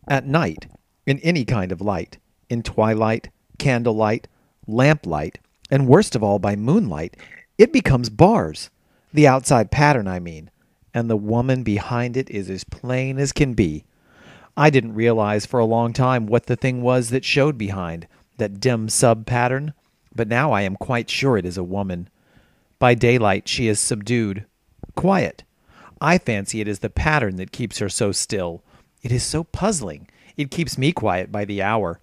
At night, in any kind of light, in twilight, candlelight, lamplight, and worst of all by moonlight, it becomes bars. The outside pattern, I mean. And the woman behind it is as plain as can be. I didn't realize for a long time what the thing was that showed behind, that dim sub-pattern, but now I am quite sure it is a woman. By daylight she is subdued, quiet. I fancy it is the pattern that keeps her so still. It is so puzzling. It keeps me quiet by the hour.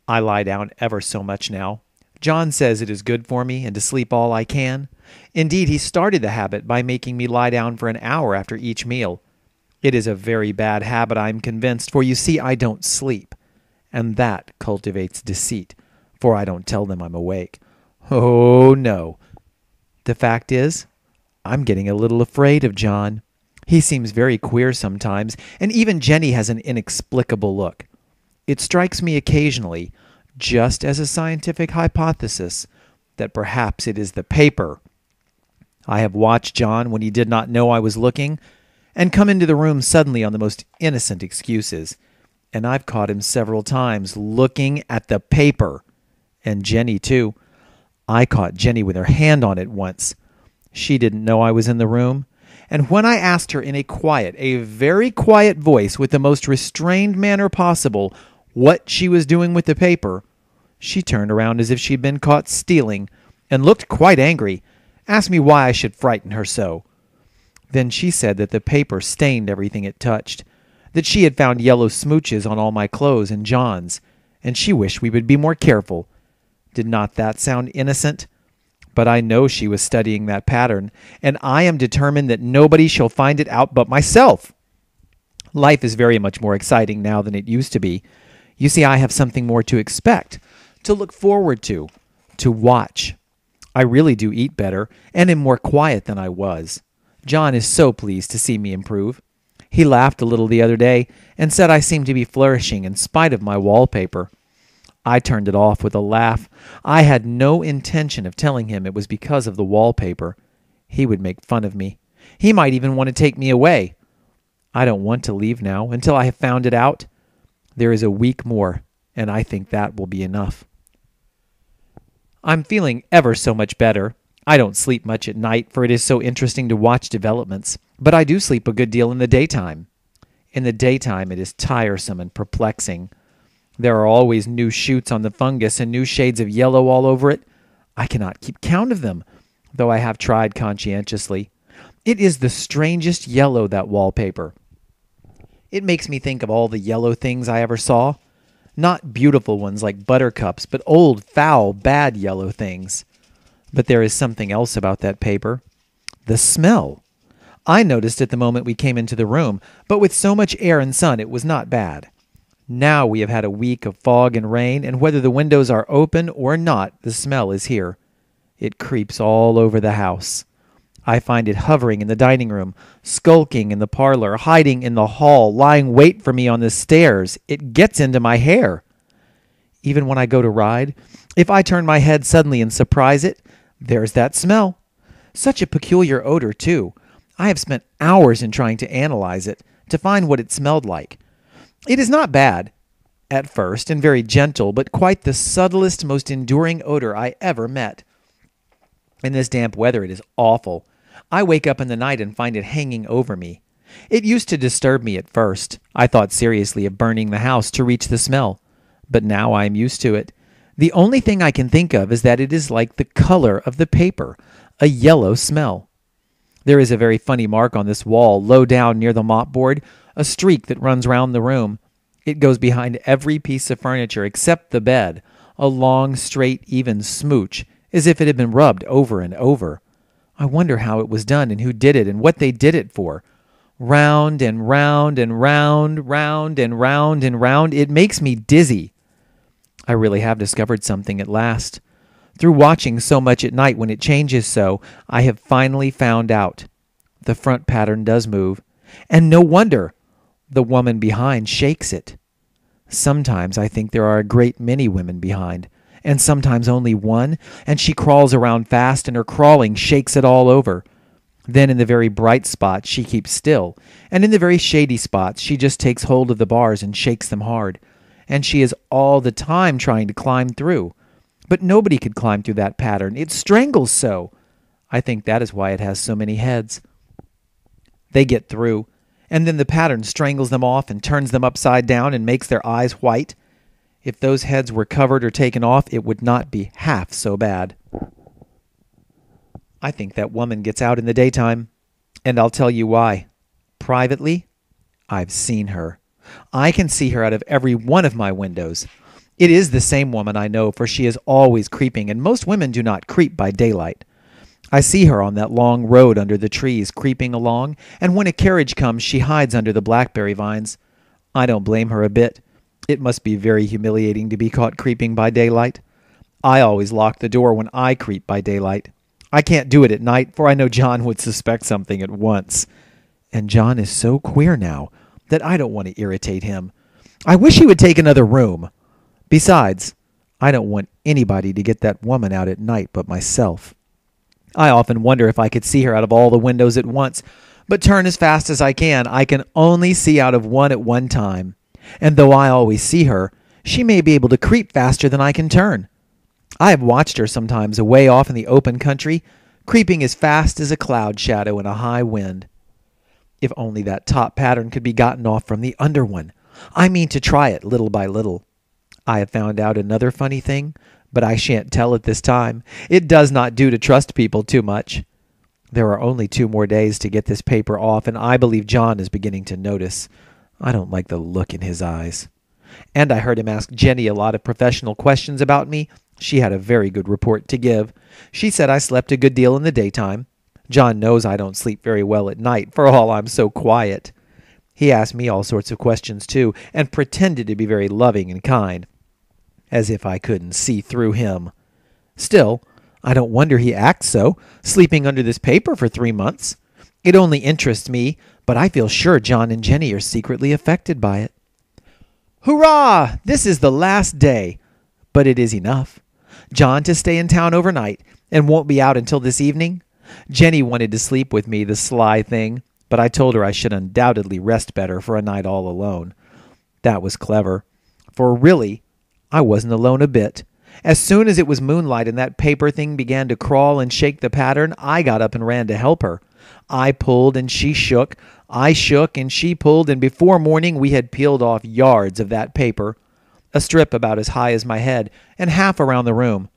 I lie down ever so much now. John says it is good for me and to sleep all I can. Indeed, he started the habit by making me lie down for an hour after each meal. It is a very bad habit, I am convinced, for you see I don't sleep. And that cultivates deceit, for I don't tell them I'm awake. Oh, no. The fact is, I'm getting a little afraid of John. He seems very queer sometimes, and even Jenny has an inexplicable look. It strikes me occasionally, just as a scientific hypothesis, that perhaps it is the paper. I have watched John when he did not know I was looking, and come into the room suddenly on the most innocent excuses. And I've caught him several times looking at the paper. And Jenny, too. I caught Jenny with her hand on it once. She didn't know I was in the room. And when I asked her in a very quiet voice, with the most restrained manner possible, what she was doing with the paper, she turned around as if she'd been caught stealing, and looked quite angry, asked me why I should frighten her so. Then she said that the paper stained everything it touched, that she had found yellow smooches on all my clothes and John's, and she wished we would be more careful. Did not that sound innocent? But I know she was studying that pattern, and I am determined that nobody shall find it out but myself. Life is very much more exciting now than it used to be. You see, I have something more to expect, to look forward to watch. I really do eat better, and am more quiet than I was. John is so pleased to see me improve. He laughed a little the other day, and said I seemed to be flourishing in spite of my wallpaper. I turned it off with a laugh. I had no intention of telling him it was because of the wallpaper. He would make fun of me. He might even want to take me away. I don't want to leave now until I have found it out. There is a week more, and I think that will be enough. I'm feeling ever so much better. I don't sleep much at night, for it is so interesting to watch developments, but I do sleep a good deal in the daytime. In the daytime it is tiresome and perplexing. There are always new shoots on the fungus and new shades of yellow all over it. I cannot keep count of them, though I have tried conscientiously. It is the strangest yellow, that wallpaper. It makes me think of all the yellow things I ever saw. Not beautiful ones like buttercups, but old, foul, bad yellow things. But there is something else about that paper. The smell. I noticed it the moment we came into the room, but with so much air and sun it was not bad. Now we have had a week of fog and rain, and whether the windows are open or not, the smell is here. It creeps all over the house. I find it hovering in the dining room, skulking in the parlor, hiding in the hall, lying wait for me on the stairs. It gets into my hair. Even when I go to ride, if I turn my head suddenly and surprise it, there's that smell. Such a peculiar odor, too. I have spent hours in trying to analyze it, to find what it smelled like. It is not bad, at first, and very gentle, but quite the subtlest, most enduring odor I ever met. In this damp weather it is awful. I wake up in the night and find it hanging over me. It used to disturb me at first. I thought seriously of burning the house to reach the smell. But now I am used to it. The only thing I can think of is that it is like the color of the paper, a yellow smell. There is a very funny mark on this wall, low down near the mopboard, a streak that runs round the room. It goes behind every piece of furniture except the bed, a long, straight, even smooch, as if it had been rubbed over and over. I wonder how it was done and who did it and what they did it for. Round and round and round, round and round and round. It makes me dizzy. I really have discovered something at last. Through watching so much at night when it changes so, I have finally found out. The front pattern does move. And no wonder. The woman behind shakes it. Sometimes I think there are a great many women behind, and sometimes only one, and she crawls around fast, and her crawling shakes it all over. Then in the very bright spots she keeps still, and in the very shady spots she just takes hold of the bars and shakes them hard. And she is all the time trying to climb through. But nobody could climb through that pattern. It strangles so. I think that is why it has so many heads. They get through, and then the pattern strangles them off and turns them upside down and makes their eyes white. If those heads were covered or taken off, it would not be half so bad. I think that woman gets out in the daytime, and I'll tell you why. Privately, I've seen her. I can see her out of every one of my windows. It is the same woman, I know, for she is always creeping, and most women do not creep by daylight. I see her on that long road under the trees, creeping along, and when a carriage comes, she hides under the blackberry vines. I don't blame her a bit. It must be very humiliating to be caught creeping by daylight. I always lock the door when I creep by daylight. I can't do it at night, for I know John would suspect something at once. And John is so queer now that I don't want to irritate him. I wish he would take another room. Besides, I don't want anybody to get that woman out at night but myself. I often wonder if I could see her out of all the windows at once, but turn as fast as I can only see out of one at one time. And though I always see her, she may be able to creep faster than I can turn. I have watched her sometimes away off in the open country, creeping as fast as a cloud shadow in a high wind. If only that top pattern could be gotten off from the under one. I mean to try it little by little. I have found out another funny thing, but I shan't tell it this time. It does not do to trust people too much. There are only 2 more days to get this paper off, and I believe John is beginning to notice. I don't like the look in his eyes. And I heard him ask Jenny a lot of professional questions about me. She had a very good report to give. She said I slept a good deal in the daytime. John knows I don't sleep very well at night, for all I'm so quiet. He asked me all sorts of questions, too, and pretended to be very loving and kind, as if I couldn't see through him. Still, I don't wonder he acts so, sleeping under this paper for 3 months. It only interests me, but I feel sure John and Jenny are secretly affected by it. Hurrah! This is the last day. But it is enough. John to stay in town overnight, and won't be out until this evening. Jenny wanted to sleep with me, the sly thing, but I told her I should undoubtedly rest better for a night all alone. That was clever, for really, I wasn't alone a bit. As soon as it was moonlight and that paper thing began to crawl and shake the pattern, I got up and ran to help her. I pulled and she shook. I shook and she pulled, and before morning we had peeled off yards of that paper, a strip about as high as my head and half around the room.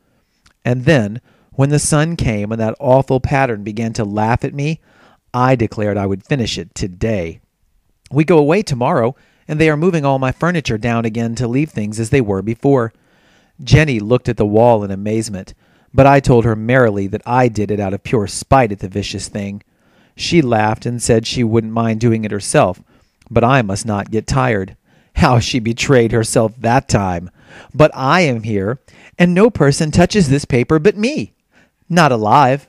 And then, when the sun came and that awful pattern began to laugh at me, I declared I would finish it today. We go away tomorrow, and they are moving all my furniture down again to leave things as they were before. Jenny looked at the wall in amazement, but I told her merrily that I did it out of pure spite at the vicious thing. She laughed and said she wouldn't mind doing it herself, but I must not get tired. How she betrayed herself that time! But I am here, and no person touches this paper but me. Not alive.